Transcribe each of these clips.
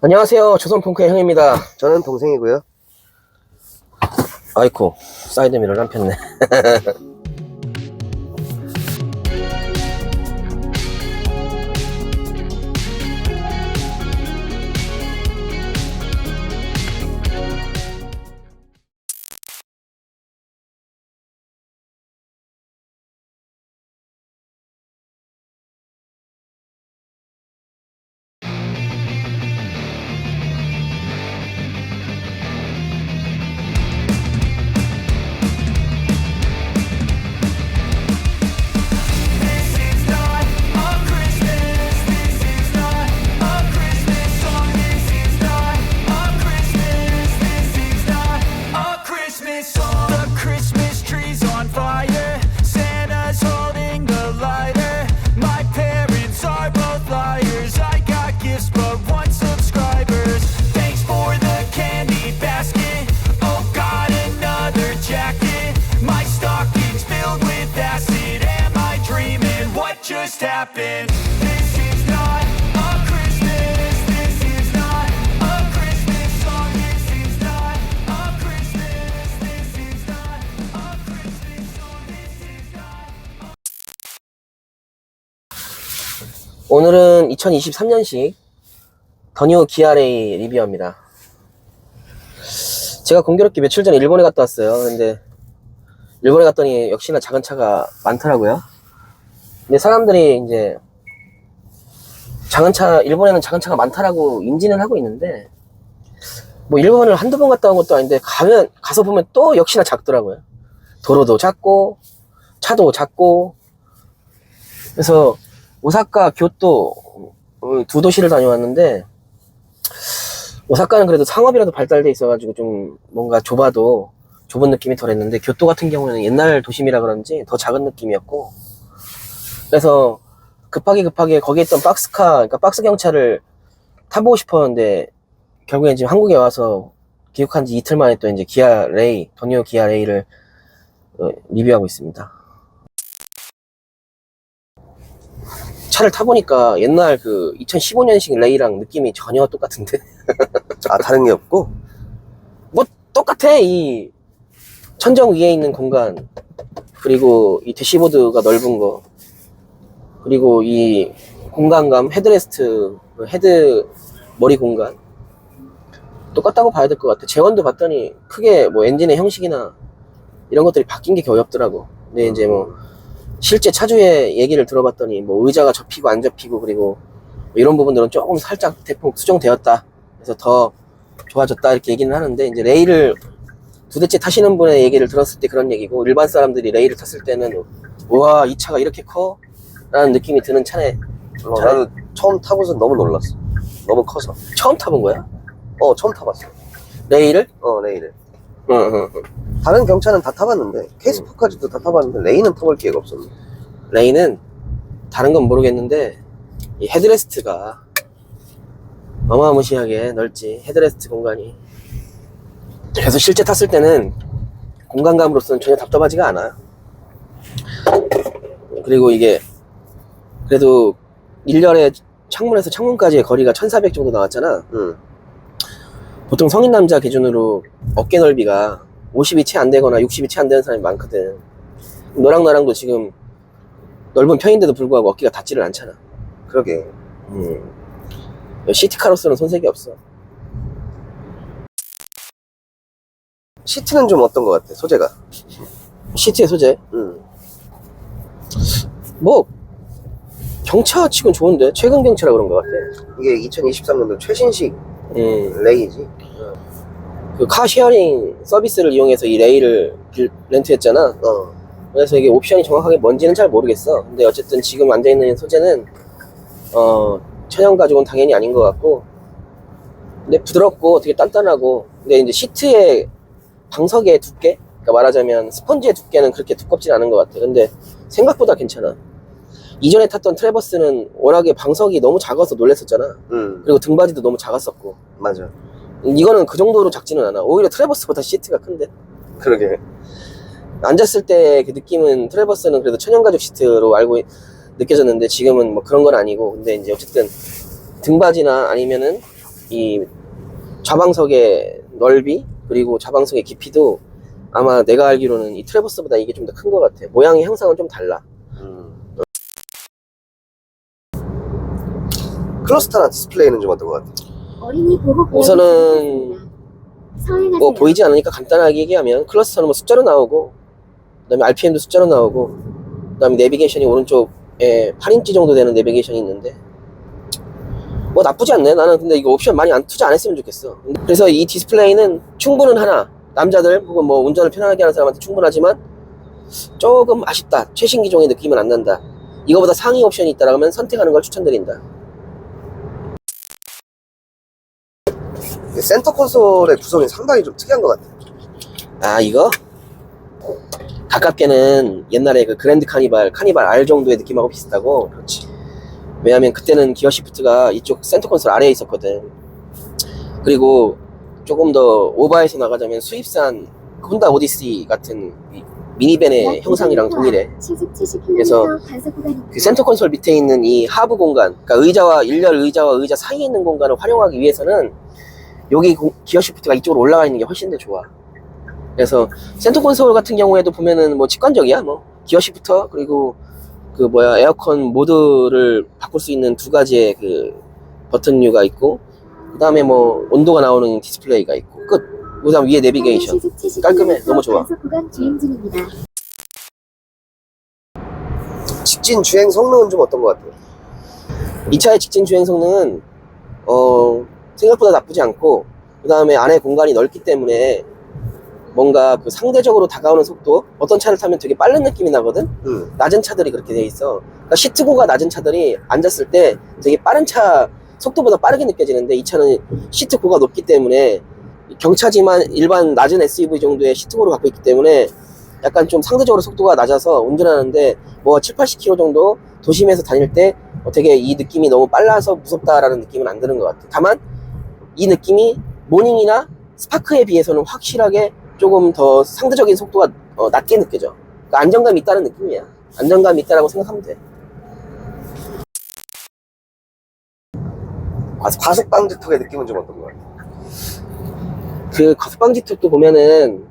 안녕하세요. 조선펑크의 형입니다. 저는 동생이고요. 아이쿠, 사이드미러를 안 폈네. The Christmas tree's on fire. Santa's holding the lighter. My parents are both liars. I got gifts but one subscribers. Thanks for the candy basket. Oh, got another jacket. My stocking's filled with acid. Am I dreaming? What just happened? This is not a Christmas. This is not a Christmas song. This is not a Christmas. This is not a Christmas song. This is not. 오늘은 2023년식 더뉴 기아레이 리뷰합니다. 제가 공교롭게 며칠 전에 일본에 갔다 왔어요. 근데 일본에 갔더니 역시나 작은 차가 많더라고요. 근데 사람들이 이제 일본에는 작은 차가 많다라고 인지는 하고 있는데, 뭐 일본을 한두 번 갔다 온 것도 아닌데 가서 보면 또 역시나 작더라고요. 도로도 작고 차도 작고. 그래서 오사카, 교토 두 도시를 다녀왔는데, 오사카는 그래도 상업이라도 발달돼 있어가지고 좀 뭔가 좁은 느낌이 덜했는데, 교토 같은 경우에는 옛날 도심이라 그런지 더 작은 느낌이었고, 그래서 급하게 거기에 있던 그러니까 박스 경차를 타보고 싶었는데, 결국엔 지금 한국에 와서 귀국한 지 이틀 만에 또 이제 더뉴 기아 레이를 리뷰하고 있습니다. 차를 타보니까 옛날 그 2015년식 레이랑 느낌이 전혀 똑같은데. 아, 다른 게 없고? 뭐 똑같아. 이 천정 위에 있는 공간, 그리고 이 대시보드가 넓은 거, 그리고 이 공간감, 헤드레스트, 헤드 머리 공간 똑같다고 봐야 될 것 같아. 제원도 봤더니 크게 뭐 엔진의 형식이나 이런 것들이 바뀐 게 거의 없더라고. 근데 이제 뭐 실제 차주의 얘기를 들어봤더니 뭐 의자가 접히고 안 접히고, 그리고 뭐 이런 부분들은 조금 살짝 대폭 수정되었다, 그래서 더 좋아졌다, 이렇게 얘기는 하는데, 이제 레이를 두 대째 타시는 분의 얘기를 들었을 때 그런 얘기고, 일반 사람들이 레이를 탔을 때는 우와, 이 차가 이렇게 커? 라는 느낌이 드는 차네. 나는 처음 타고서 너무 놀랐어. 너무 커서. 처음 타본 거야? 처음 타봤어. 레이를? 레이를. 응. 다른 경차는 다 타봤는데, 케이스포까지도 다 타봤는데, 레이는 타볼 기회가 없었네. 레이는 다른 건 모르겠는데 이 헤드레스트가 어마무시하게 넓지. 헤드레스트 공간이. 그래서 실제 탔을 때는 공간감으로서는 전혀 답답하지가 않아. 그리고 이게 그래도 1열에 창문에서 창문까지의 거리가 1400 정도 나왔잖아. 보통 성인 남자 기준으로 어깨 넓이가 50이 채 안 되거나 60이 채 안 되는 사람이 많거든. 너랑 나랑도 지금 넓은 편인데도 불구하고 어깨가 닿지를 않잖아. 그러게. 시티카로서는 손색이 없어. 시트는 좀 어떤 것 같아, 소재가? 시트의 소재? 뭐 경차 치곤 좋은데, 최근 경차라 그런 것 같아. 이게 2023년도 최신식 레이지. 그 카쉐어링 서비스를 이용해서 이 레이를 렌트했잖아. 그래서 이게 옵션이 정확하게 뭔지는 잘 모르겠어. 근데 어쨌든 지금 앉아있는 소재는 천연 가죽은 당연히 아닌 것 같고, 근데 부드럽고 되게 단단하고, 근데 이제 시트의 방석의 두께, 그러니까 말하자면 스펀지의 두께는 그렇게 두껍진 않은 것 같아. 근데 생각보다 괜찮아. 이전에 탔던 트래버스는 워낙에 방석이 너무 작아서 놀랬었잖아. 그리고 등받이도 너무 작았었고. 맞아. 이거는 그 정도로 작지는 않아. 오히려 트래버스보다 시트가 큰데. 그러게. 앉았을 때 그 느낌은, 트래버스는 그래도 천연가죽 시트로 느껴졌는데, 지금은 뭐 그런 건 아니고. 근데 이제 어쨌든 등받이나 아니면은 이 좌방석의 넓이 그리고 좌방석의 깊이도 아마 내가 알기로는 이 트래버스보다 이게 좀 더 큰 것 같아. 모양의 형상은 좀 달라. 클러스터나 디스플레이는 좀 어떤 것 같아? 어린이 보호 우선은 서행하세요. 뭐 보이지 않으니까 간단하게 얘기하면 클러스터는 뭐 숫자로 나오고, 그다음에 RPM도 숫자로 나오고, 그다음에 내비게이션이 오른쪽에 8인치 정도 되는 내비게이션이 있는데 뭐 나쁘지 않네. 나는 근데 이거 옵션 많이 투자 안 했으면 좋겠어. 그래서 이 디스플레이는 충분은 하나, 남자들 혹은 뭐 운전을 편안하게 하는 사람한테 충분하지만 조금 아쉽다, 최신 기종의 느낌은 안 난다, 이거보다 상위 옵션이 있다라면 선택하는 걸 추천드린다. 센터 콘솔의 구성이 상당히 좀 특이한 것 같아. 아, 이거? 가깝게는 옛날에 그 그랜드 카니발 R 정도의 느낌하고 비슷하고. 그렇지. 왜냐면 그때는 기어 시프트가 이쪽 센터 콘솔 아래에 있었거든. 그리고 조금 더 오버해서 나가자면 수입산 혼다 오디시 같은 이 미니밴의 형상이랑 동일해. 그래서 그 센터 콘솔 밑에 있는 이 하부 공간, 그러니까 일렬 의자와 의자 사이에 있는 공간을 활용하기 위해서는 여기 기어 시프트가 이쪽으로 올라가 있는 게 훨씬 더 좋아. 그래서 센터 콘솔 같은 경우에도 보면은 뭐 직관적이야. 뭐 기어 시프터 그리고 그 에어컨 모드를 바꿀 수 있는 두 가지의 그 버튼류가 있고, 그 다음에 뭐 온도가 나오는 디스플레이가 있고, 끝. 그 다음 위에 내비게이션. 깔끔해. 너무 좋아. 직진 주행 성능은 좀 어떤 것 같아요? 이 차의 직진 주행 성능은 생각보다 나쁘지 않고, 그 다음에 안에 공간이 넓기 때문에 뭔가 그 상대적으로 다가오는 속도, 어떤 차를 타면 되게 빠른 느낌이 나거든. 낮은 차들이 그렇게 돼 있어. 그러니까 시트고가 낮은 차들이 앉았을 때 되게 빠른 차 속도보다 빠르게 느껴지는데, 이 차는 시트고가 높기 때문에 경차지만 일반 낮은 SUV 정도의 시트고를 갖고 있기 때문에 약간 좀 상대적으로 속도가 낮아서 운전하는데 뭐 7, 80km 정도 도심에서 다닐 때 되게 이 느낌이 너무 빨라서 무섭다라는 느낌은 안 드는 것 같아. 다만 이 느낌이 모닝이나 스파크에 비해서는 확실하게 조금 더 상대적인 속도가 낮게 느껴져. 그러니까 안정감이 있다는 느낌이야. 안정감이 있다라고 생각하면 돼. 과속 방지턱의 느낌은 좀 어떤 것 같아? 그 과속 방지턱도 보면은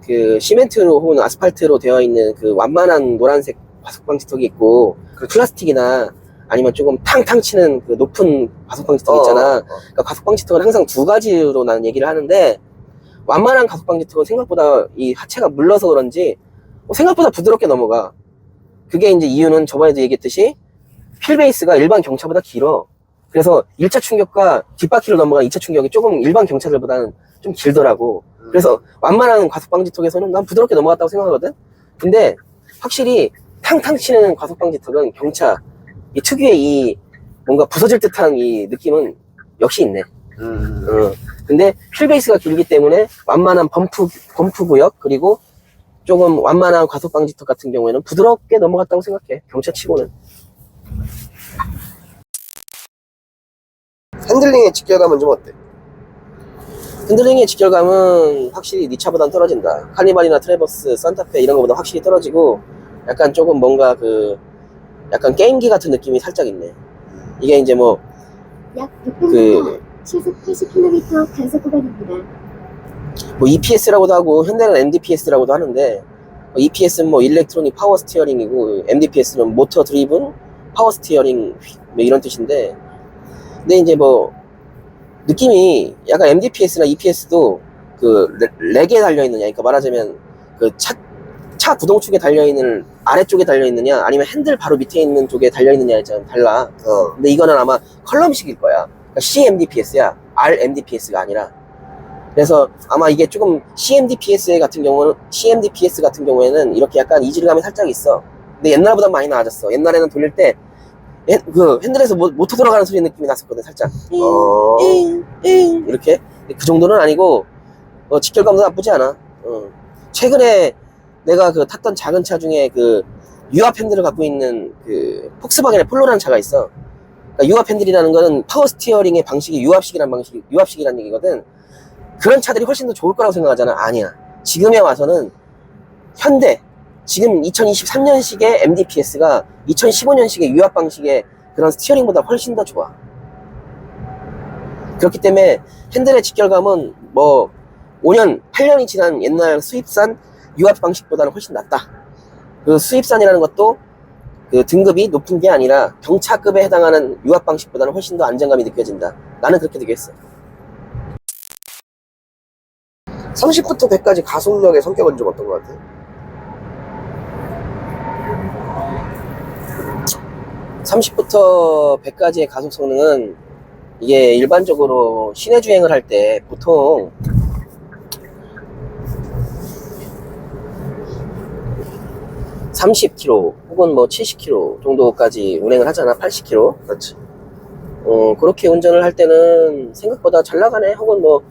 그 시멘트로 혹은 아스팔트로 되어 있는 그 완만한 노란색 과속 방지턱이 있고, 그렇지. 플라스틱이나 아니면 조금 탕탕 치는 그 높은 과속 방지턱 있잖아. 그러니까 과속 방지턱은 항상 두 가지로 나는 얘기를 하는데, 완만한 과속 방지턱은 생각보다 이 하체가 물러서 그런지 생각보다 부드럽게 넘어가. 그게 이제 이유는 저번에도 얘기했듯이 휠베이스가 일반 경차보다 길어. 그래서 1차 충격과 뒷바퀴로 넘어간 2차 충격이 조금 일반 경차들보다는 좀 길더라고. 그래서 완만한 과속 방지턱에서는 난 부드럽게 넘어갔다고 생각하거든. 근데 확실히 탕탕 치는 과속 방지턱은 경차 이 특유의 이 뭔가 부서질 듯한 이 느낌은 역시 있네. 근데 휠베이스가 길기 때문에 완만한 범프 구역, 그리고 조금 완만한 과속 방지턱 같은 경우에는 부드럽게 넘어갔다고 생각해. 경차 치고는. 핸들링의 직결감은 좀 어때? 핸들링의 직결감은 확실히 네 차보다는 떨어진다. 카니발이나 트래버스, 산타페 이런 거보다 확실히 떨어지고, 약간 조금 뭔가 약간 게임기 같은 느낌이 살짝 있네. 이게 이제 뭐 약 600m 시속 80km 단속 구간입니다. 뭐 EPS라고도 하고 현대는 MDPS라고도 하는데, EPS는 뭐 일렉트로닉 파워 스티어링이고 MDPS는 모터 드리븐 파워 스티어링 뭐 이런 뜻인데, 근데 이제 뭐 느낌이 약간 MDPS나 EPS도 그 렉에 달려있느냐, 그러니까 말하자면 그 차 구동축에 달려있는 아래쪽에 달려있느냐 아니면 핸들 바로 밑에 있는 쪽에 달려있느냐에 좀 달라. 근데 이거는 아마 컬럼식일 거야. 그러니까 CMDPS야, RMDPS가 아니라. 그래서 아마 이게 조금 CMDPS 같은 경우에는 이렇게 약간 이질감이 살짝 있어. 근데 옛날보다 많이 나아졌어. 옛날에는 돌릴 때 그 핸들에서 모터 돌아가는 소리 느낌이 났었거든, 살짝. 이렇게. 그 정도는 아니고 직결감도 나쁘지 않아. 최근에 내가 그 탔던 작은 차 중에 그 유압 핸들을 갖고 있는 그 폭스바겐의 폴로라는 차가 있어. 그러니까 유압 핸들이라는 거는 파워 스티어링의 방식이 유압식이라는 얘기거든. 그런 차들이 훨씬 더 좋을 거라고 생각하잖아. 아니야. 지금에 와서는 지금 2023년식의 MDPS가 2015년식의 유압 방식의 그런 스티어링보다 훨씬 더 좋아. 그렇기 때문에 핸들의 직결감은 뭐 5년, 8년이 지난 옛날 수입산 유압 방식보다는 훨씬 낫다. 그 수입산이라는 것도 그 등급이 높은 게 아니라 경차급에 해당하는 유압 방식보다는 훨씬 더 안정감이 느껴진다. 나는 그렇게 느꼈어. 30부터 100까지 가속력의 성격은 좀 어떤 것 같아? 30부터 100까지의 가속 성능은 이게 일반적으로 시내 주행을 할 때 보통 (30km) 혹은 뭐 (70km) 정도까지 운행을 하잖아. (80km) 그렇지. 그렇게 운전을 할 때는 생각보다 잘 나가네, 혹은 뭐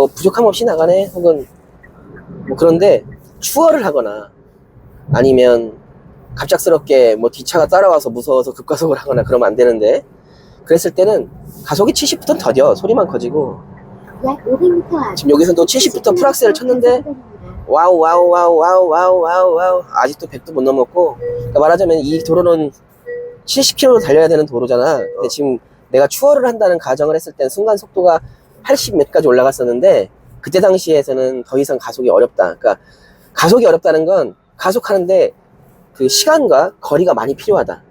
부족함 없이 나가네, 혹은 뭐 그런데 추월을 하거나 아니면 갑작스럽게 뭐 뒤차가 따라와서 무서워서 급가속을 하거나 그러면 안 되는데, 그랬을 때는 가속이 70부터는 더뎌. 소리만 커지고. 약 500m 앞 지금 여기서도 70부터 풀악셀을 쳤는데 와우 와우 와우 와우 와우 와우 와우 아직도 100도 못 넘었고. 그러니까 말하자면 이 도로는 70km로 달려야 되는 도로잖아. 근데 지금 내가 추월을 한다는 가정을 했을 땐 순간 속도가 80 몇까지 올라갔었는데, 그때 당시에서는 더 이상 가속이 어렵다. 그러니까 가속이 어렵다는 건 가속하는데 그 시간과 거리가 많이 필요하다.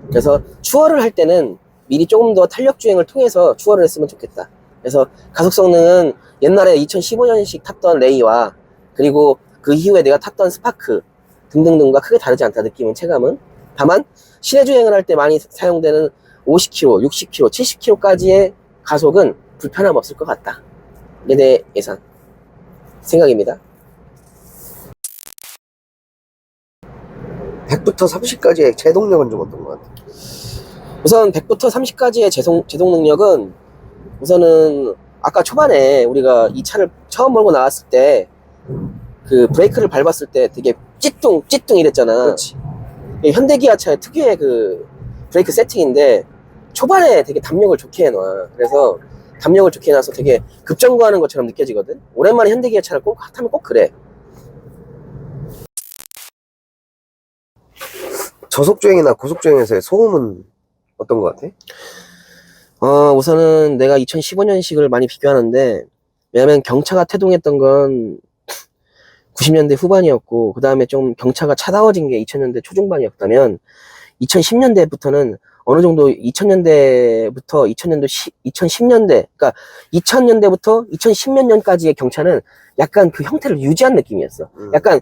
그래서 추월을 할 때는 미리 조금 더 탄력 주행을 통해서 추월을 했으면 좋겠다. 그래서 가속 성능은 옛날에 2015년식 탔던 레이와 그리고 그 이후에 내가 탔던 스파크 등등등과 크게 다르지 않다. 느낌은, 체감은. 다만 시내 주행을 할 때 많이 사용되는 50km, 60km, 70km까지의 가속은 불편함 없을 것 같다. 이게 내 예상 생각입니다. 100부터 30까지의 제동력은 좀 어떤 것 같아? 우선 100부터 30까지의 제동 능력은, 우선은 아까 초반에 우리가 이 차를 처음 몰고 나왔을 때 그 브레이크를 밟았을 때 되게 찌뚱 이랬잖아. 그렇지. 현대기아차의 특유의 그 브레이크 세팅인데 초반에 되게 담력을 좋게 해놔. 그래서 담력을 좋게 해놔서 되게 급정거하는 것처럼 느껴지거든. 오랜만에 현대기아차를 꼭 타면 꼭 그래. 저속주행이나 고속주행에서의 소음은 어떤 것 같아? 우선은 내가 2015년식을 많이 비교하는데, 왜냐면 경차가 태동했던 건 90년대 후반이었고, 그 다음에 좀 경차가 차다워진 게 2000년대 초중반이었다면, 2010년대부터는 어느 정도 2000년대부터 2010년대, 그러니까 2000년대부터 2010몇 년까지의 경차는 약간 그 형태를 유지한 느낌이었어. 약간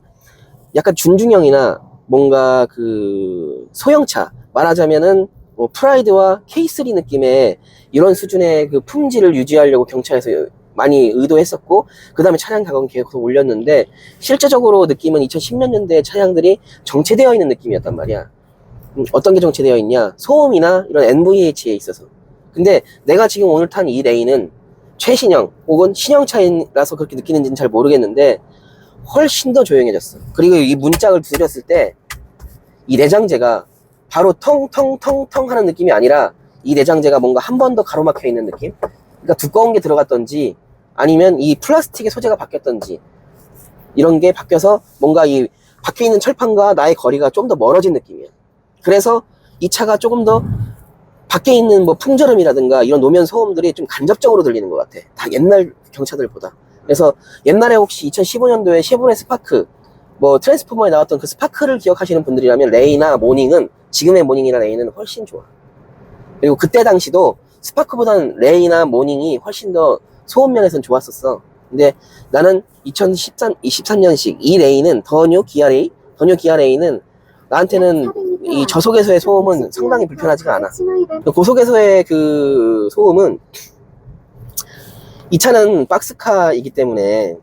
준중형이나 뭔가 그 소형차, 말하자면은 뭐 프라이드와 K3 느낌의 이런 수준의 그 품질을 유지하려고 경차에서 많이 의도했었고, 그 다음에 차량 가격은 계속 올렸는데, 실제적으로 느낌은 2010년 년대 차량들이 정체되어 있는 느낌이었단 말이야. 어떤 게 정체되어 있냐? 소음이나 이런 NVH에 있어서. 근데 내가 지금 오늘 탄 이 레인은 최신형 혹은 신형차라서 그렇게 느끼는지는 잘 모르겠는데 훨씬 더 조용해졌어. 그리고 이 문짝을 두드렸을 때 이 내장재가 바로 텅텅텅텅 하는 느낌이 아니라, 이 내장재가 뭔가 한 번 더 가로막혀 있는 느낌? 그러니까 두꺼운 게 들어갔던지 아니면 이 플라스틱의 소재가 바뀌었던지, 이런 게 바뀌어서 뭔가 이 박혀 있는 철판과 나의 거리가 좀 더 멀어진 느낌이야. 그래서 이 차가 조금 더 밖에 있는 뭐 풍절음이라든가 이런 노면 소음들이 좀 간접적으로 들리는 것 같아. 다 옛날 경차들보다. 그래서 옛날에 혹시 2015년도에 쉐보레 스파크, 뭐 트랜스포머에 나왔던 그 스파크를 기억하시는 분들이라면 레이나 모닝은, 지금의 모닝이나 레이는 훨씬 좋아. 그리고 그때 당시도 스파크보다는 레이나 모닝이 훨씬 더 소음 면에서는 좋았었어. 근데 나는 2013년식 이 레이는 더뉴 기아 레이는 나한테는 이 저속에서의 소음은 상당히 불편하지가 않아. 고속에서의 그 소음은, 이 차는 박스카이기 때문에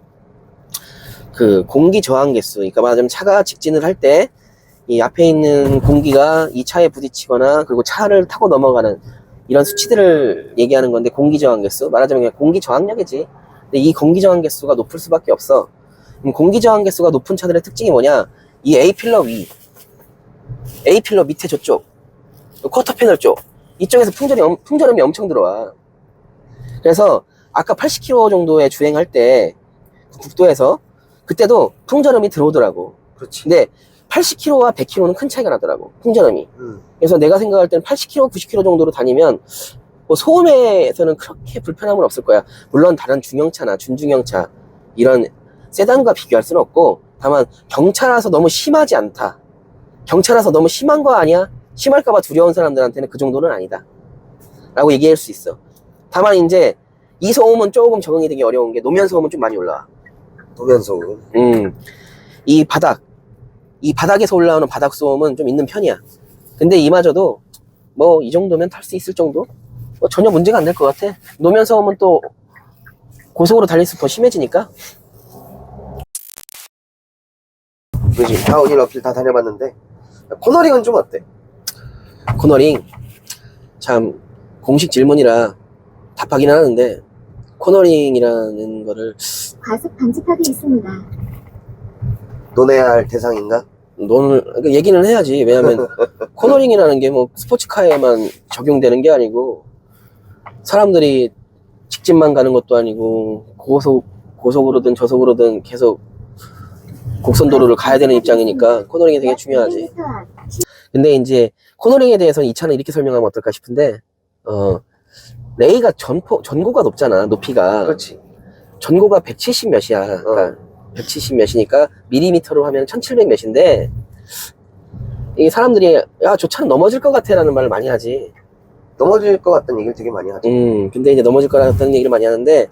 그 공기 저항 개수, 그러니까 말하자면 차가 직진을 할 때 이 앞에 있는 공기가 이 차에 부딪히거나 그리고 차를 타고 넘어가는 이런 수치들을 얘기하는 건데, 공기 저항 개수, 말하자면 그냥 공기 저항력이지. 근데 이 공기 저항 개수가 높을 수밖에 없어. 공기 저항 개수가 높은 차들의 특징이 뭐냐? 이 A필러 밑에 저쪽, 쿼터 패널 쪽, 이쪽에서 풍절음이 엄청 들어와. 그래서 아까 80km 정도의 주행할 때 국도에서 그때도 풍절음이 들어오더라고. 그렇지. 근데 80km와 100km는 큰 차이가 나더라고, 풍절음이. 그래서 내가 생각할 때는 80km, 90km 정도로 다니면 뭐 소음에서는 그렇게 불편함은 없을 거야. 물론 다른 중형차나 준중형차 이런 세단과 비교할 수는 없고, 다만 경차라서 너무 심하지 않다, 경차라서 너무 심한 거 아니야? 심할까봐 두려운 사람들한테는 그 정도는 아니다 라고 얘기할 수 있어. 다만 이제 이 소음은 조금 적응이 되기 어려운 게 노면 소음은 좀 많이 올라와. 노면 소음. 이 바닥에서 올라오는 바닥 소음은 좀 있는 편이야. 근데 이마저도 뭐 이 정도면 탈 수 있을 정도? 뭐 전혀 문제가 안 될 것 같아. 노면 소음은 또 고속으로 달릴수록 더 심해지니까. 그지. 다운힐 어필 다 다녀봤는데 코너링은 좀 어때? 코너링 참 공식 질문이라 답하긴 하는데, 코너링이라는 거를 과속 방지턱이 있습니다. 논해야 할 대상인가? 그러니까 얘기는 해야지. 왜냐면 코너링이라는 게 뭐 스포츠카에만 적용되는 게 아니고, 사람들이 직진만 가는 것도 아니고 고속으로든 저속으로든 계속 곡선도로를 가야 되는 입장이니까 코너링이 되게 중요하지. 500m 앞 근데 이제 코너링에 대해서는 이 차는 이렇게 설명하면 어떨까 싶은데, 레이가 전고가 높잖아. 높이가 그렇지. 전고가 170 몇이야. 그러니까 170 몇이니까 밀리미터로 하면 1700 몇인데, 이 사람들이 야, 저 차는 넘어질 것 같아 라는 말을 많이 하지. 넘어질 것 같다는 얘기를 되게 많이 하죠. 근데 이제 넘어질 것 같다는 얘기를 많이 하는데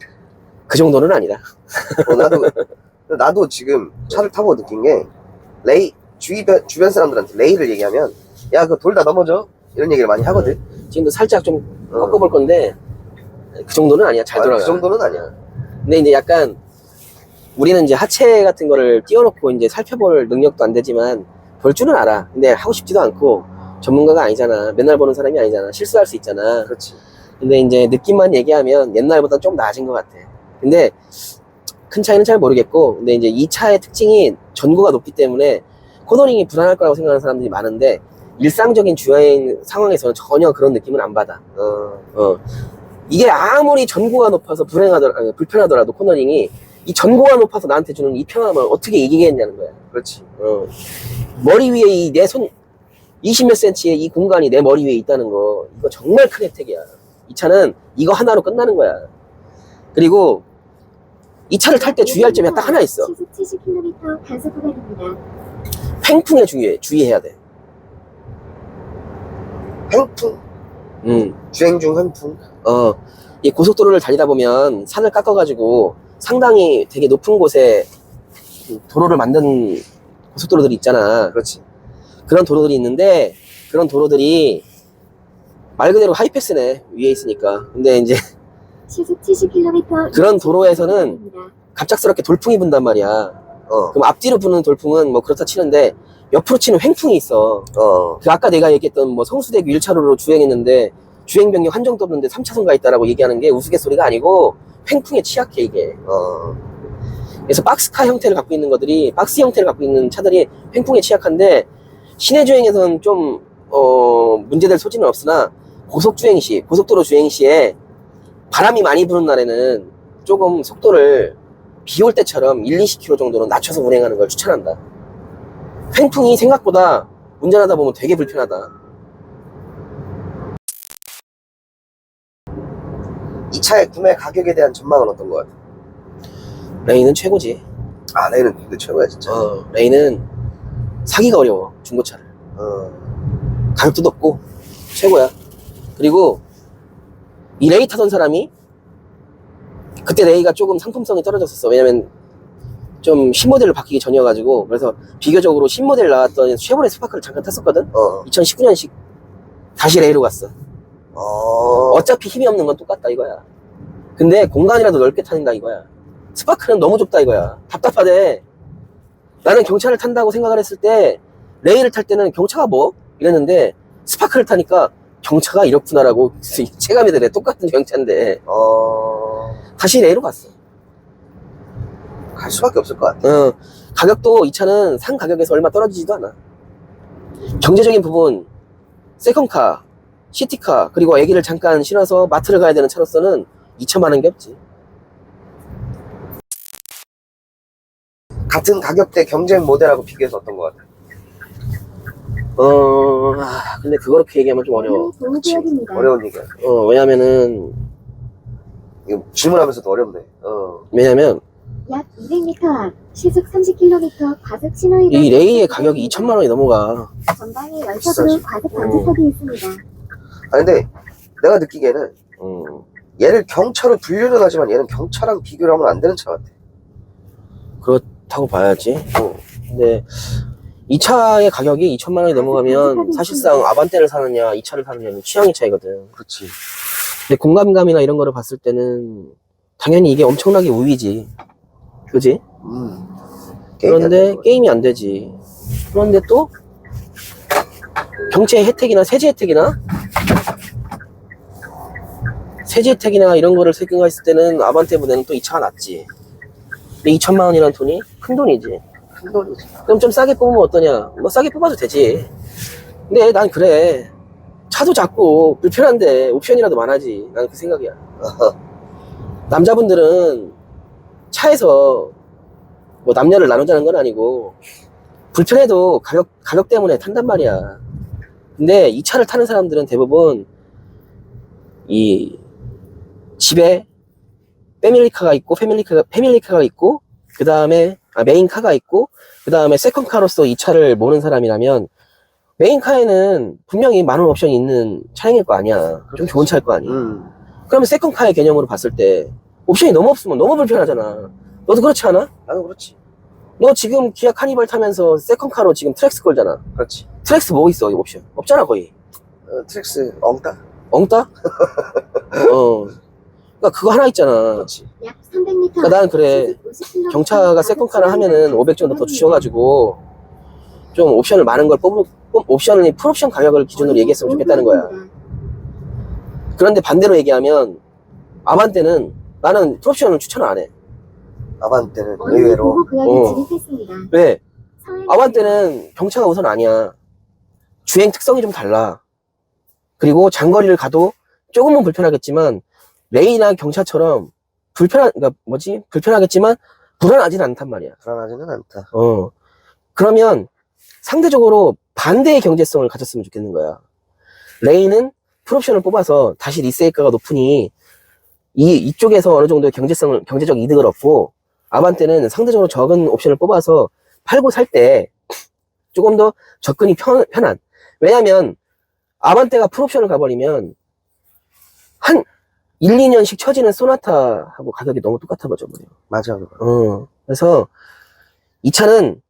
그 정도는 아니다. 나도 지금 차를 타고 느낀 게, 주변 사람들한테 레이를 얘기하면 야, 그거 돌다 넘어져? 이런 얘기를 많이 하거든. 지금도 살짝 좀 꺾어볼 건데 그 정도는 아니야. 잘 돌아가. 그 정도는 아니야. 근데 이제 약간 우리는 이제 하체 같은 거를 띄워놓고 이제 살펴볼 능력도 안 되지만 볼 줄은 알아. 근데 하고 싶지도 않고, 전문가가 아니잖아. 맨날 보는 사람이 아니잖아. 실수할 수 있잖아. 그렇지. 근데 이제 느낌만 얘기하면 옛날보다 좀 나아진 것 같아. 근데 큰 차이는 잘 모르겠고, 근데 이제 이 차의 특징이 전고가 높기 때문에 코너링이 불안할 거라고 생각하는 사람들이 많은데, 일상적인 주행 상황에서는 전혀 그런 느낌은 안 받아. 이게 아무리 전고가 높아서 불편하더라도 코너링이, 이 전고가 높아서 나한테 주는 이 편함을 어떻게 이기겠냐는 거야. 그렇지. 머리 위에 이 내 손 20몇 센치의 이 공간이 내 머리 위에 있다는 거, 이거 정말 큰 혜택이야. 이 차는 이거 하나로 끝나는 거야. 그리고 이 차를 탈 때 주의할 점이 딱 하나 있어. 시속 70km 단속 구간입니다. 횡풍에 주의해야 돼. 횡풍. 주행 중 횡풍. 이 고속도로를 달리다 보면 산을 깎아가지고 상당히 되게 높은 곳에 도로를 만든 고속도로들이 있잖아. 그렇지. 그런 도로들이 있는데, 그런 도로들이 말 그대로 하이패스네, 위에 있으니까. 근데 이제 시속 70km 그런 도로에서는 갑작스럽게 돌풍이 분단 말이야. 그럼 앞뒤로 부는 돌풍은 뭐 그렇다 치는데, 옆으로 치는 횡풍이 있어. 그 아까 내가 얘기했던 뭐 성수대교 1차로로 주행했는데 주행 변경 한정도 없는데 3차선 가 있다라고 얘기하는 게 우스갯소리가 아니고 횡풍에 취약해, 이게. 그래서 박스카 형태를 갖고 있는 것들이, 박스 형태를 갖고 있는 차들이 횡풍에 취약한데, 시내 주행에서는 좀 문제될 소지는 없으나, 고속도로 주행 시에 바람이 많이 부는 날에는 조금 속도를 비 올 때처럼 1-20km 정도로 낮춰서 운행하는 걸 추천한다. 횡풍이 생각보다 운전하다 보면 되게 불편하다. 이 차의 구매 가격에 대한 전망은 어떤 것 같아? 레이는 최고지. 레이는 근데 최고야 진짜. 레이는 사기가 어려워, 중고차를. 가격도 높고 최고야. 그리고 이 레이 타던 사람이, 그때 레이가 조금 상품성이 떨어졌었어. 왜냐면 좀 신모델로 바뀌기 전이어가지고. 그래서 비교적으로 신모델 나왔던 쉐보레 스파크를 잠깐 탔었거든. 2019년식 다시 레이로 갔어. 어차피 힘이 없는 건 똑같다 이거야. 근데 공간이라도 넓게 타는다 이거야. 스파크는 너무 좁다 이거야. 답답하대. 나는 경차를 탄다고 생각을 했을 때, 레이를 탈 때는 경차가 뭐? 이랬는데, 스파크를 타니까 경차가 이렇구나라고 체감이 되네. 똑같은 경차인데. 다시 레이로 갔어. 갈 수밖에 없을 것 같아. 가격도 이 차는 산 가격에서 얼마 떨어지지도 않아. 경제적인 부분, 세컨카, 시티카, 그리고 애기를 잠깐 실어서 마트를 가야 되는 차로서는 2천만 원 게 없지. 같은 가격대 경쟁 모델하고 비교해서 어떤 것 같아? 근데 그렇게 얘기하면 좀 어려워. 보호구역입니다. 어려운 얘기야. 왜냐면은, 이거 질문하면서도 어렵네. 왜냐면, 약 200m 앞 시속 30km 과속 신호위반. 이 레이의 가격이 2천만 원이 넘어가. 전방에 연속으로 과속 방지턱이 있습니다. 아 근데 내가 느끼기에는 음, 얘를 경차로 분류는 하지만 얘는 경차랑 비교를 하면 안 되는 차 같아. 그렇다고 봐야지. 근데, 이 차의 가격이 2천만 원이 넘어가면 사실상 아반떼를 사느냐, 이 차를 사느냐는 취향의 차이거든. 그렇지. 근데 공감감이나 이런 거를 봤을 때는 당연히 이게 엄청나게 우위지. 그지? 그런데 게임이 안 되지. 그런데 또 경차의 혜택이나 세제 혜택이나 이런 거를 생각했을 때는 아반떼보다는 또 이 차가 낫지. 근데 2천만 원이라는 돈이 큰 돈이지. 큰 돈이지. 그럼 좀 싸게 뽑으면 어떠냐? 뭐 싸게 뽑아도 되지. 근데 난 그래. 차도 작고 불편한데 옵션이라도 많아지. 난 그 생각이야. 남자분들은 차에서 뭐 남녀를 나누자는 건 아니고 불편해도 가격 때문에 탄단 말이야. 근데 이 차를 타는 사람들은 대부분 이 집에 패밀리카가 있고 패밀리카가 있고 그 다음에 메인카가 있고 그 다음에 세컨카로서 이 차를 모는 사람이라면 메인카에는 분명히 많은 옵션이 있는 차량일 거 아니야. 좀 좋은 차일 거 아니야. 그러면 세컨카의 개념으로 봤을 때 옵션이 너무 없으면 너무 불편하잖아. 너도 그렇지 않아? 나도 그렇지. 너 지금 기아 카니발 타면서 세컨카로 지금 트랙스 걸잖아. 그렇지. 트랙스 뭐 있어, 이 옵션? 없잖아, 거의. 트랙스 엉따? 엉따? 그러니까 그거 하나 있잖아. 그렇지. 약 300m 그러니까 난 그래. 경차가 세컨카를 하면은 500 정도 더 주셔가지고 좀 옵션을 많은 걸 옵션을 풀옵션 가격을 기준으로 얘기했으면 좋겠다는 거야. 그런데 반대로 얘기하면 아반떼는 나는 풀옵션을 추천 안 해. 아반떼는 의외로. 보호구역에 진입했습니다. 왜? 아반떼는 경차가 우선 아니야. 주행 특성이 좀 달라. 그리고 장거리를 가도 조금은 불편하겠지만 레이나 경차처럼 불편하겠지만 불안하지는 않단 말이야. 불안하지는 않다. 그러면 상대적으로 반대의 경제성을 가졌으면 좋겠는 거야. 레이는 풀옵션을 뽑아서 다시 리세이크가 높으니 이쪽에서 어느 정도의 경제적 이득을 얻고 아반떼는 상대적으로 적은 옵션을 뽑아서 팔고 살 때 조금 더 접근이 편한. 왜냐면 아반떼가 풀옵션을 가버리면 한 1, 2년씩 처지는 소나타하고 가격이 너무 똑같아 버려. 맞아. 그래서 이 차는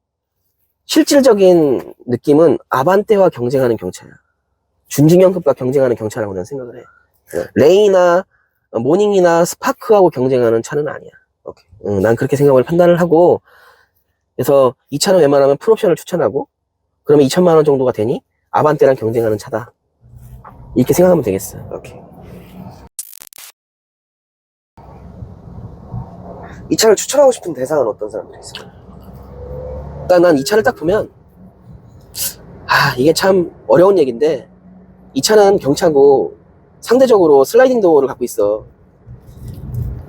실질적인 느낌은 아반떼와 경쟁하는 경차야. 준중형급과 경쟁하는 경차라고 난 생각을 해. 네. 레이나 모닝이나 스파크하고 경쟁하는 차는 아니야. 오케이. 난 그렇게 판단을 하고, 그래서 이 차는 웬만하면 풀옵션을 추천하고, 그러면 2천만 원 정도가 되니 아반떼랑 경쟁하는 차다. 이렇게 생각하면 되겠어. 오케이. 이 차를 추천하고 싶은 대상은 어떤 사람들이 있을까? 일단 난 이 차를 딱 보면 이게 참 어려운 얘기인데 이 차는 경차고 상대적으로 슬라이딩 도어를 갖고 있어.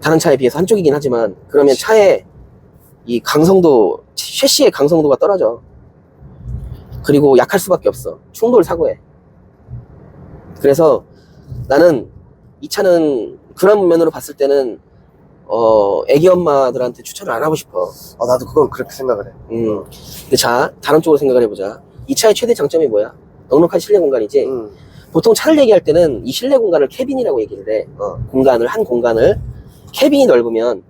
다른 차에 비해서 한쪽이긴 하지만 그러면 차의 이 강성도, 셰시의 강성도가 떨어져. 그리고 약할 수밖에 없어. 충돌 사고에. 그래서 나는 이 차는 그런 면으로 봤을 때는 애기 엄마들한테 추천을 안 하고 싶어. 나도 그건 그렇게 생각을 해. 근데 자, 다른 쪽으로 생각을 해보자. 이 차의 최대 장점이 뭐야? 넉넉한 실내 공간이지. 보통 차를 얘기할 때는 이 실내 공간을 캐빈이라고 얘기를 해. 한 공간을 캐빈이 넓으면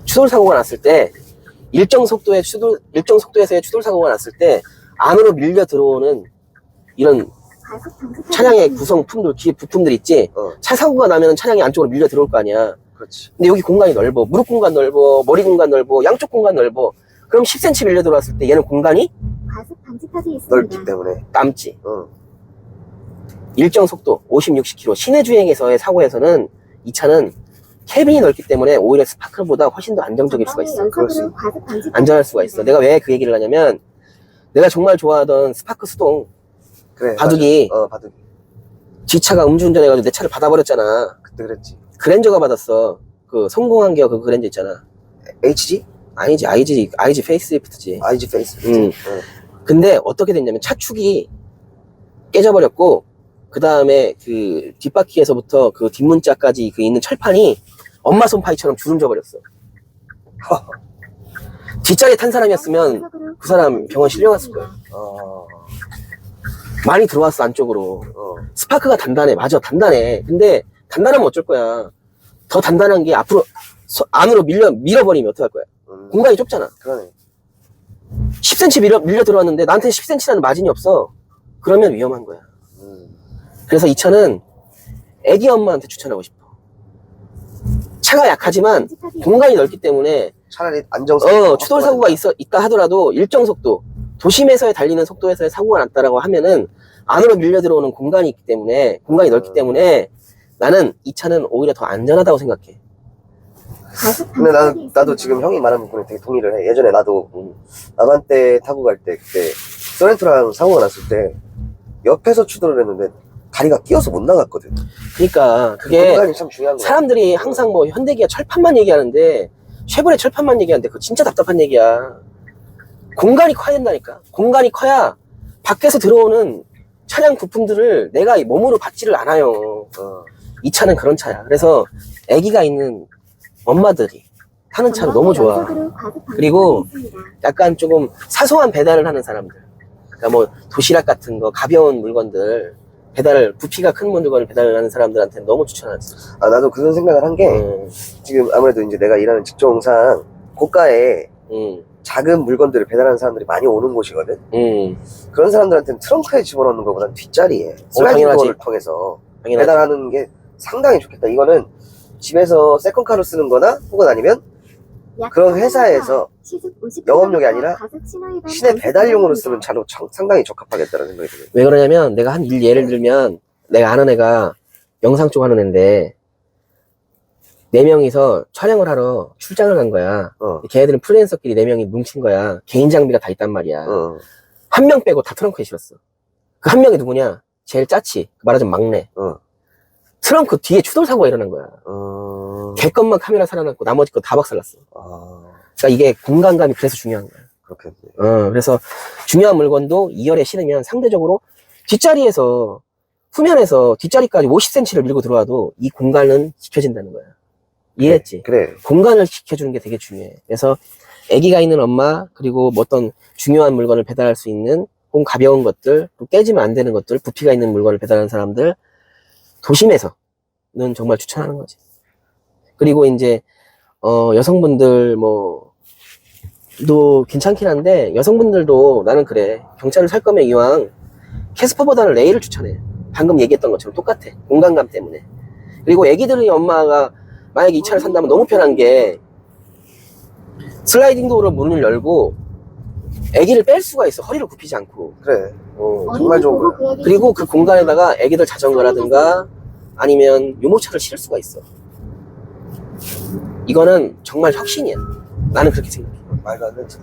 추돌 사고가 났을 때 일정 속도에서의 추돌 사고가 났을 때 안으로 밀려 들어오는 이런 차량의 구성품들, 기계 부품들 있지. 차 사고가 나면 차량이 안쪽으로 밀려 들어올 거 아니야. 그렇지. 근데 여기 공간이 넓어. 무릎 공간 넓어. 머리 공간 넓어. 양쪽 공간 넓어. 그럼 10cm 밀려 들어왔을 때 얘는 공간이 넓기 때문에 남지. 일정 속도 50, 60km 시내 주행에서의 사고에서는 이 차는 캐빈이 넓기 때문에 오히려 스파크보다 훨씬 더 안정적일 수가 있어. 안전할 수가 있어. 내가 왜 그 얘기를 하냐면 내가 정말 좋아하던 스파크 수동 그래, 바둑이 바둑이 뒷차가 음주운전 해가지고 내 차를 받아버렸잖아. 그때 그랬지. 그랜저가 받았어. 그 성공한 게 그 그랜저 있잖아. HG? 아니지, IG 페이스리프트지. IG 페이스. 근데 어떻게 됐냐면 차축이 깨져버렸고, 그 다음에 그 뒷바퀴에서부터 그 뒷문자까지 그 있는 철판이 엄마 손파이처럼 주름져 버렸어. 뒷자리에 탄 사람이었으면 그 사람 병원 실려갔을 거야. 많이 들어왔어, 안쪽으로. 스파크가 단단해. 맞아, 단단해. 근데 단단하면 어쩔 거야. 더 단단한 게 앞으로 안으로 밀어버리면 어떡할 거야. 공간이 좁잖아. 그러네. 10cm 밀려 들어왔는데 나한테는 10cm라는 마진이 없어. 그러면 위험한 거야. 그래서 이 차는 애기 엄마한테 추천하고 싶어. 차가 약하지만 공간이 넓기 때문에 차라리 안정성. 추돌 사고가 있다 하더라도 일정 속도, 도심에서의 달리는 속도에서의 사고가 났다라고 하면은 안으로 밀려 들어오는 공간이 있기 때문에, 공간이 넓기 때문에 나는 이 차는 오히려 더 안전하다고 생각해. 근데 나도 지금 형이 말하는 부분에 되게 동의를 해. 예전에 나도 한때 타고 갈 때, 그때 소렌토랑 사고가 났을 때 옆에서 추돌을 했는데 다리가 끼어서 못 나갔거든. 그러니까 그게 공간이 참 중요한 거야. 사람들이 항상 뭐 현대기아 철판만 얘기하는데, 쉐보레 철판만 얘기하는데 그거 진짜 답답한 얘기야. 공간이 커야 된다니까. 공간이 커야 밖에서 들어오는 차량 부품들을 내가 몸으로 받지를 않아요. 이 차는 그런 차야. 그래서 아기가 있는 엄마들이 타는 차는 너무 좋아. 그리고 약간 조금 사소한 배달을 하는 사람들, 그러니까 뭐 도시락 같은 거, 가벼운 물건들 부피가 큰 물건을 배달을 하는 사람들한테는 너무 추천하지. 나도 그런 생각을 한 게, 지금 아무래도 이제 내가 일하는 직종상 고가에 작은 물건들을 배달하는 사람들이 많이 오는 곳이거든. 그런 사람들한테는 트렁크에 집어넣는 것보다는 뒷자리에 슬라이딩 도어를 통해서 배달하는 게 상당히 좋겠다. 이거는 집에서 세컨카로 쓰는 거나 혹은 아니면 그런 회사에서 영업용이 아니라 시내 배달용으로 쓰는 차로 상당히 적합하겠다는 생각이 들어요. 왜 그러냐면, 내가 한 예를 들면, 내가 아는 애가 영상 쪽 하는 애인데 4명이서 촬영을 하러 출장을 간 거야. 걔네들은 프리랜서끼리 4명이 뭉친 거야. 개인 장비가 다 있단 말이야. 한 명 빼고 다 트렁크에 실었어. 그 한 명이 누구냐? 제일 짜치, 말하자면 막내. 트렁크 뒤에 추돌 사고가 일어난 거야. 걔 것만 카메라 살아났고 나머지 거 다 박살났어. 그러니까 이게 공간감이 그래서 중요한 거야. 그렇겠네. 그래서 중요한 물건도 2열에 실으면 상대적으로 뒷자리에서, 후면에서 뒷자리까지 50cm를 밀고 들어와도 이 공간은 지켜진다는 거야. 이해했지? 그래. 공간을 지켜주는 게 되게 중요해. 그래서 아기가 있는 엄마, 그리고 뭐 어떤 중요한 물건을 배달할 수 있는, 혹은 가벼운 것들, 또 깨지면 안 되는 것들, 부피가 있는 물건을 배달하는 사람들, 도심에서는 정말 추천하는 거지. 그리고 이제 여성분들 도 괜찮긴 한데, 여성분들도 나는 그래. 경차를 살 거면 이왕 캐스퍼보다는 레이를 추천해. 방금 얘기했던 것처럼 똑같아. 공간감 때문에. 그리고 애기들의 엄마가 만약에 이 차를 산다면 너무 편한 게, 슬라이딩 도어로 문을 열고 애기를 뺄 수가 있어. 허리를 굽히지 않고. 그래. 정말 좋은 거야. 그리고 그 공간에다가 애기들 자전거라든가 아니면 유모차를 실을 수가 있어. 이거는 정말 혁신이야. 나는 그렇게 생각해. 말도 안 되지.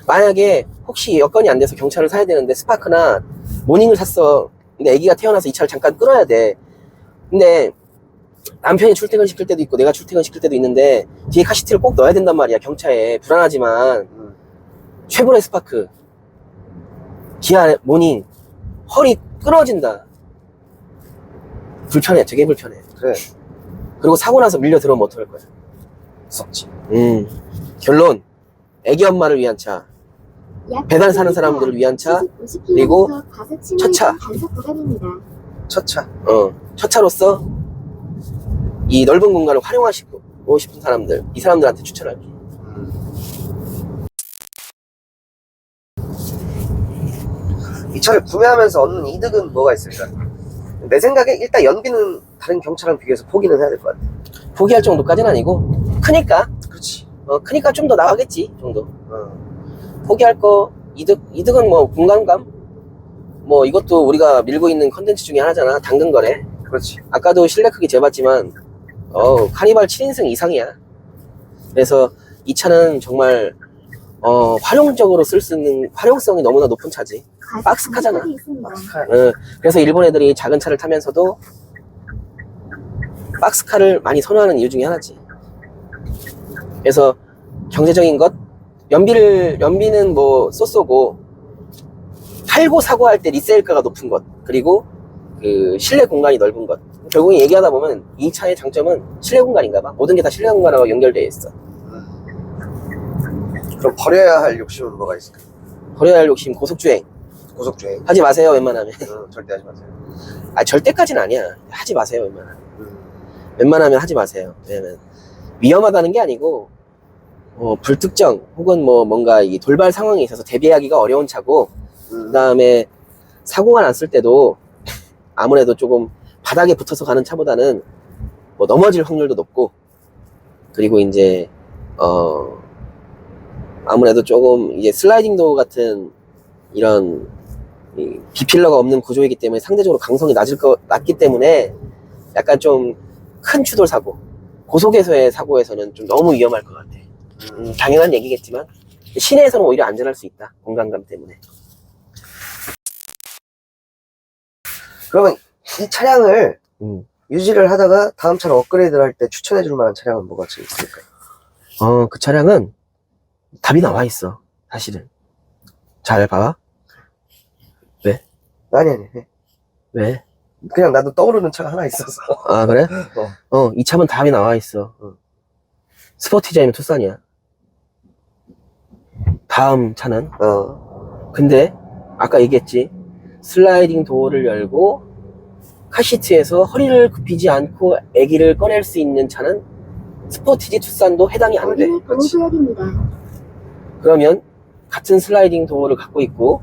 만약에 혹시 여건이 안 돼서 경차를 사야 되는데 스파크나 모닝을 샀어. 근데 애기가 태어나서 이 차를 잠깐 끌어야 돼. 근데 남편이 출퇴근 시킬 때도 있고 내가 출퇴근 시킬 때도 있는데 뒤에 카시트를 꼭 넣어야 된단 말이야. 경차에. 불안하지만 쉐보레 스파크, 기아 모닝, 허리 끊어진다. 불편해. 되게 불편해. 그래. 그리고 사고 나서 밀려 들어오면 어떡할 거야. 무섭지. 결론, 애기 엄마를 위한 차, 배달 사는 사람들을 위한 차, 그리고 첫 차. 첫 차. 첫 차로서 이 넓은 공간을 활용하시고 싶은 사람들, 이 사람들한테 추천할게. 이 차를 구매하면서 얻는 이득은 뭐가 있을까? 내 생각에 일단 연비는 다른 경차랑 비교해서 포기는 해야 될 것 같아. 포기할 정도까지는 아니고, 크니까. 그렇지. 크니까 좀 더 나가겠지, 정도. 포기할 거, 이득은 뭐, 공간감? 뭐, 이것도 우리가 밀고 있는 컨텐츠 중에 하나잖아. 당근 거래. 그렇지. 아까도 실내 크기 재봤지만, 카니발 7인승 이상이야. 그래서 이 차는 정말, 활용적으로 쓸 수 있는 활용성이 너무나 높은 차지. 박스카잖아. 그래서 일본 애들이 작은 차를 타면서도 박스카를 많이 선호하는 이유 중에 하나지. 그래서 경제적인 것, 연비는 뭐 쏘쏘고 팔고 사고 할 때 리세일가가 높은 것, 그리고 그 실내 공간이 넓은 것. 결국에 얘기하다 보면 이 차의 장점은 실내 공간인가 봐. 모든 게 다 실내 공간하고 연결되어 있어. 그럼 버려야 할 욕심은 뭐가 있을까? 버려야 할 욕심, 고속주행. 고속주행. 하지 마세요, 웬만하면. 절대 하지 마세요. 아, 절대까지는 아니야. 하지 마세요, 웬만하면. 웬만하면 하지 마세요. 왜냐면 위험하다는 게 아니고 불특정 혹은 뭐 뭔가 이 돌발 상황에 있어서 대비하기가 어려운 차고, 그 다음에 사고가 났을 때도 아무래도 조금 바닥에 붙어서 가는 차보다는 뭐 넘어질 확률도 높고, 그리고 이제 아무래도 조금 이제 슬라이딩 도어 같은 이런 이 비필러가 없는 구조이기 때문에 상대적으로 강성이 낮기 때문에 약간 좀 큰 추돌 사고, 고속에서의 사고에서는 좀 너무 위험할 것 같아. 당연한 얘기겠지만 시내에서는 오히려 안전할 수 있다, 공간감 때문에. 그러면 이 차량을 음. 유지를 하다가 다음 차를 업그레이드를 할 때 추천해줄 만한 차량은 뭐가 있을까요? 그 차량은 답이 나와 있어, 사실은. 잘 봐봐. 왜? 아니. 왜? 그냥 나도 떠오르는 차가 하나 있어서. 아, 그래? 이 차면 답이 나와 있어. 스포티지 아니면 투싼이야. 다음 차는? 근데 아까 얘기했지, 슬라이딩 도어를 열고 카시트에서 허리를 굽히지 않고 아기를 꺼낼 수 있는 차는 스포티지 투싼도 해당이 안 돼. 어린이 보호구역입니다. 그러면 같은 슬라이딩 도어를 갖고 있고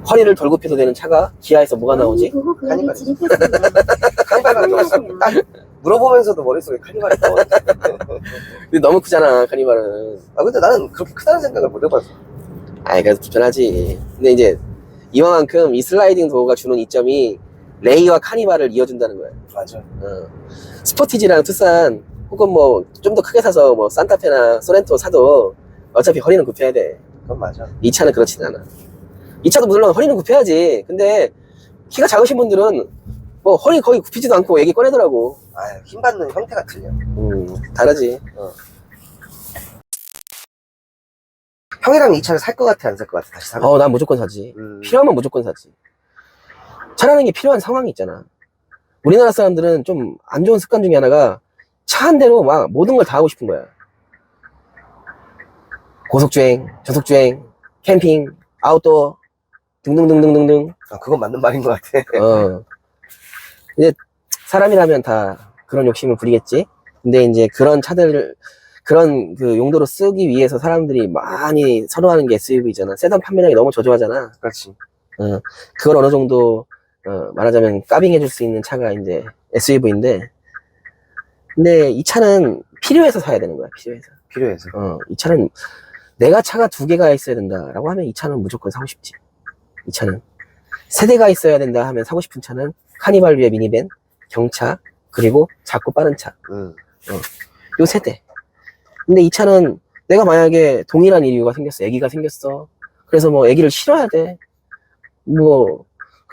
허리를 덜 굽혀도 되는 차가 기아에서 뭐가 나오지? 어린이 보호구역에 카니발. 진입했습니다. 카니발을 딱 물어보면서도 머릿속에 카니발이 떠오르. 근데 너무 크잖아, 카니발은. 근데 나는 그렇게 크다는 생각을 못 해봤어. 아이, 그래서 불편하지. 근데 이제 이만큼 이 슬라이딩 도어가 주는 이점이 레이와 카니발을 이어준다는 거야. 맞아. 스포티지랑 투싼 혹은 뭐 좀 더 크게 사서 뭐 산타페나 소렌토 사도 어차피 허리는 굽혀야 돼. 그건 맞아. 이 차는 그렇진 않아. 이 차도 물론 허리는 굽혀야지. 근데 키가 작으신 분들은 뭐 허리 거의 굽히지도 않고 애기 꺼내더라고. 힘 받는 형태가 틀려. 다르지. 형이라면 이 차를 살 것 같아, 안 살 것 같아? 다시 살 것 같아? 난 무조건 사지. 음. 필요하면 무조건 사지. 차라는 게 필요한 상황이 있잖아. 우리나라 사람들은 좀 안 좋은 습관 중에 하나가 차 한 대로 막 모든 걸 다 하고 싶은 거야. 고속주행, 저속주행, 캠핑, 아웃도어 등등등등등등. 그건 맞는 말인 것 같아. 이제 사람이라면 다 그런 욕심을 부리겠지. 근데 이제 그런 차들을 그런 그 용도로 쓰기 위해서 사람들이 많이 선호하는 게 SUV잖아. 세단 판매량이 너무 저조하잖아. 그렇지. 그걸 어느 정도 말하자면 까빙해줄 수 있는 차가 이제 SUV인데, 근데 이 차는 필요해서 사야 되는 거야. 필요해서. 이 차는 내가 차가 2개가 있어야 된다라고 하면 이 차는 무조건 사고 싶지. 이 차는 세 대가 있어야 된다 하면 사고 싶은 차는 카니발 위에 미니밴, 경차, 그리고 작고 빠른 차. 요 세 대. 근데 이 차는 내가 만약에 동일한 이유가 생겼어. 아기가 생겼어. 그래서 뭐 아기를 실어야 돼. 그리고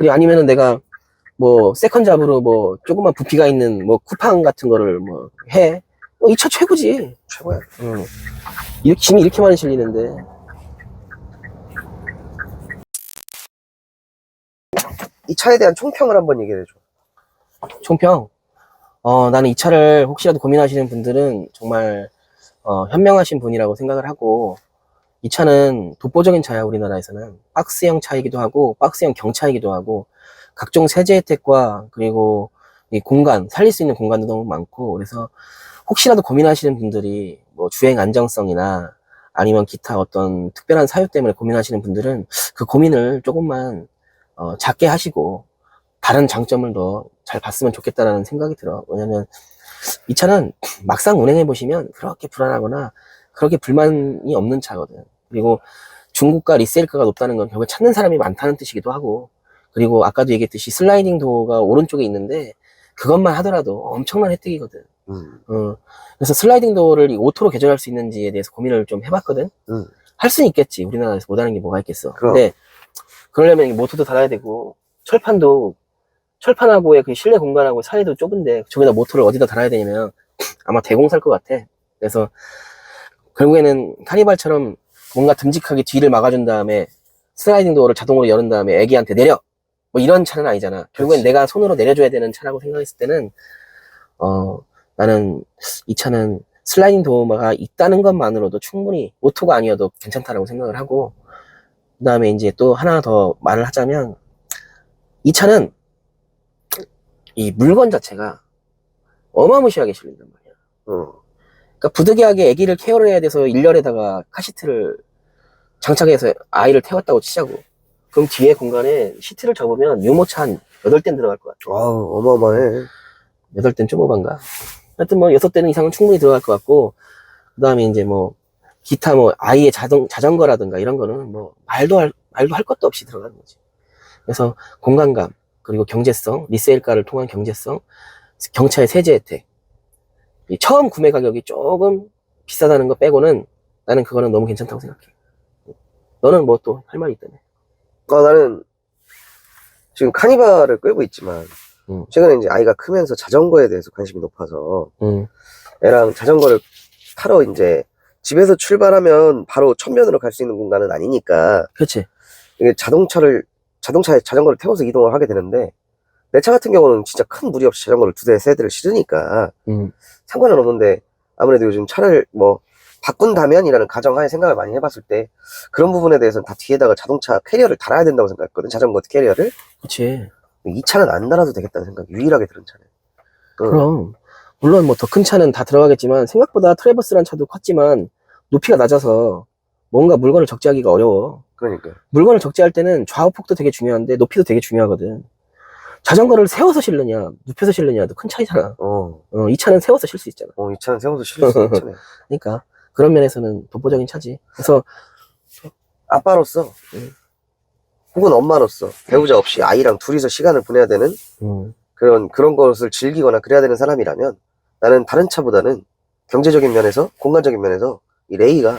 아니면은 내가 뭐 세컨잡으로 뭐 조그만 부피가 있는 뭐 쿠팡 같은 거를 뭐 해. 이 차 최고지. 최고야. 짐이 이렇게 많이 실리는데. 이 차에 대한 총평을 한번 얘기해 줘. 총평. 나는 이 차를 혹시라도 고민하시는 분들은 정말 현명하신 분이라고 생각을 하고, 이 차는 독보적인 차야. 우리나라에서는 박스형 차이기도 하고 박스형 경차이기도 하고, 각종 세제 혜택과 그리고 이 공간, 살릴 수 있는 공간도 너무 많고, 그래서 혹시라도 고민하시는 분들이 뭐 주행 안정성이나 아니면 기타 어떤 특별한 사유 때문에 고민하시는 분들은 그 고민을 조금만 작게 하시고 다른 장점을 더 잘 봤으면 좋겠다라는 생각이 들어. 왜냐면 이 차는 막상 운행해 보시면 그렇게 불안하거나 그렇게 불만이 없는 차거든. 그리고 중고가 리세일가가 높다는 건 결국 찾는 사람이 많다는 뜻이기도 하고, 그리고 아까도 얘기했듯이 슬라이딩 도어가 오른쪽에 있는데 그것만 하더라도 엄청난 혜택이거든. 그래서 슬라이딩 도어를 오토로 개조할 수 있는지에 대해서 고민을 좀 해봤거든. 할 수는 있겠지. 우리나라에서 못하는 게 뭐가 있겠어. 근데 그러려면 모터도 달아야 되고, 철판하고의 그 실내 공간하고 사이도 좁은데 저기다 모터를 어디다 달아야 되냐면 아마 대공 살 것 같아. 그래서 결국에는 카니발처럼 뭔가 듬직하게 뒤를 막아준 다음에 슬라이딩 도어를 자동으로 여는 다음에 애기한테 내려. 뭐 이런 차는 아니잖아. 결국엔 그렇지. 내가 손으로 내려줘야 되는 차라고 생각했을 때는, 나는 이 차는 슬라이딩 도어가 있다는 것만으로도 충분히 오토가 아니어도 괜찮다라고 생각을 하고, 그 다음에 이제 또 하나 더 말을 하자면, 이 차는 이 물건 자체가 어마무시하게 실린단 말이야. 그러니까 부득이하게 아기를 케어를 해야 돼서 1열에다가 카시트를 장착해서 아이를 태웠다고 치자고. 그럼 뒤에 공간에 시트를 접으면 유모차 한 8대는 들어갈 것 같아. 와우, 어마어마해. 8대는 좀 오반가? 하여튼 뭐 6대는 이상은 충분히 들어갈 것 같고, 그 다음에 이제 뭐, 기타 뭐, 아이의 자전거라든가 이런 거는 뭐, 말도 할 것도 없이 들어가는 거지. 그래서 공간감, 그리고 경제성, 리세일가를 통한 경제성, 경차의 세제 혜택. 이 처음 구매 가격이 조금 비싸다는 거 빼고는 나는 그거는 너무 괜찮다고 생각해. 너는 뭐 또 할 말이 있다며? 나는 지금 카니발을 끌고 있지만, 최근에 이제 아이가 크면서 자전거에 대해서 관심이 높아서, 애랑 자전거를 타러 이제 집에서 출발하면 바로 천면으로 갈 수 있는 공간은 아니니까, 그렇지. 이게 자동차에 자전거를 태워서 이동을 하게 되는데, 내 차 같은 경우는 진짜 큰 무리 없이 자전거를 2대, 3대를 실으니까, 상관은 없는데, 아무래도 요즘 차를 뭐, 바꾼다면이라는 가정하에 생각을 많이 해봤을 때, 그런 부분에 대해서는 다 뒤에다가 자동차 캐리어를 달아야 된다고 생각했거든, 자전거 캐리어를. 그렇지. 이 차는 안 달아도 되겠다는 생각이 유일하게 들은 차는. 그럼 물론 뭐 더 큰 차는 다 들어가겠지만 생각보다 트래버스란 차도 컸지만 높이가 낮아서 뭔가 물건을 적재하기가 어려워. 그러니까. 물건을 적재할 때는 좌우폭도 되게 중요한데 높이도 되게 중요하거든. 자전거를 세워서 실느냐 눕혀서 실느냐도 큰 차이잖아. 이 차는 세워서 실 수 있잖아. 이 차는 세워서 실을 수 있는 차네. 그러니까 그런 면에서는 독보적인 차지. 그래서 아빠로서, 혹은 엄마로서, 배우자 없이 아이랑 둘이서 시간을 보내야 되는 그런 것을 즐기거나 그래야 되는 사람이라면, 나는 다른 차보다는 경제적인 면에서, 공간적인 면에서 이 레이가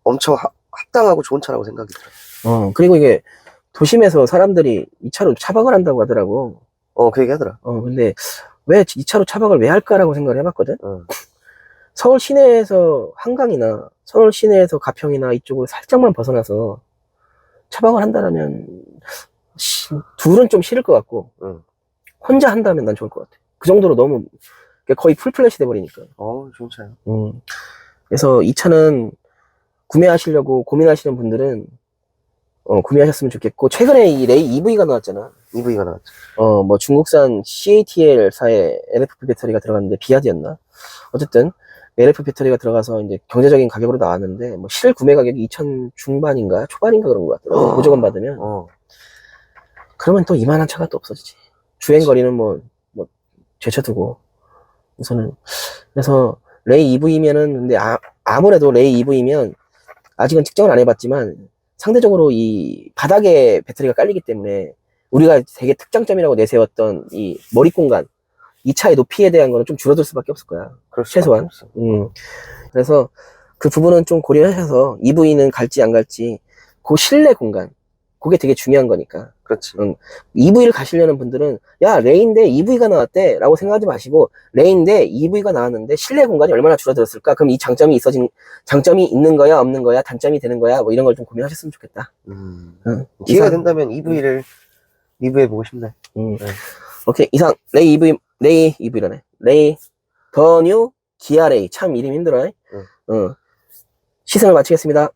엄청 합당하고 좋은 차라고 생각이 들어. 그리고 이게 도심에서 사람들이 이 차로 차박을 한다고 하더라고. 그 얘기 하더라. 근데 왜 이 차로 차박을 왜 할까라고 생각을 해봤거든. 서울 시내에서 한강이나 서울 시내에서 가평이나 이쪽으로 살짝만 벗어나서 차박을 한다면 둘은 좀 싫을 것 같고 혼자 한다면 난 좋을 것 같아. 그 정도로 너무 거의 풀플랫이 돼버리니까. 좋은 차야. 그래서 이 차는 구매하시려고 고민하시는 분들은 구매하셨으면 좋겠고, 최근에 이 레이 EV가 나왔잖아. EV가 나왔죠. 뭐 중국산 CATL사의 LFP 배터리가 들어갔는데 비아드였나? 어쨌든 LFP 배터리가 들어가서 이제 경제적인 가격으로 나왔는데 뭐 실 구매 가격이 2,000 중반인가 초반인가 그런 것 같더라고. 보조금 받으면. 그러면 또 이만한 차가 또 없어지지. 주행거리는 뭐 제쳐두고 우선은. 그래서 레이 EV면은 근데 아무래도 레이 EV면 아직은 측정을 안 해봤지만 상대적으로 이 바닥에 배터리가 깔리기 때문에 우리가 되게 특장점이라고 내세웠던 이 머리 공간, 이 차의 높이에 대한 거는 좀 줄어들 수밖에 없을 거야. 최소한. 그래서 그 부분은 좀 고려하셔서 EV는 갈지 안 갈지, 그 실내 공간, 그게 되게 중요한 거니까. 그렇지. EV를 가시려는 분들은 야 레이인데 EV가 나왔대 라고 생각하지 마시고, 레이인데 EV가 나왔는데 실내 공간이 얼마나 줄어들었을까, 그럼 이 장점이 있는 거야 없는 거야, 단점이 되는 거야, 뭐 이런 걸 좀 고민하셨으면 좋겠다. 기회가 된다면 EV를 리뷰해보고 싶네. 오케이, 이상 레이 EV라네. 레이 더 뉴 기아 레이. 참 이름 힘들어. 시승을 마치겠습니다.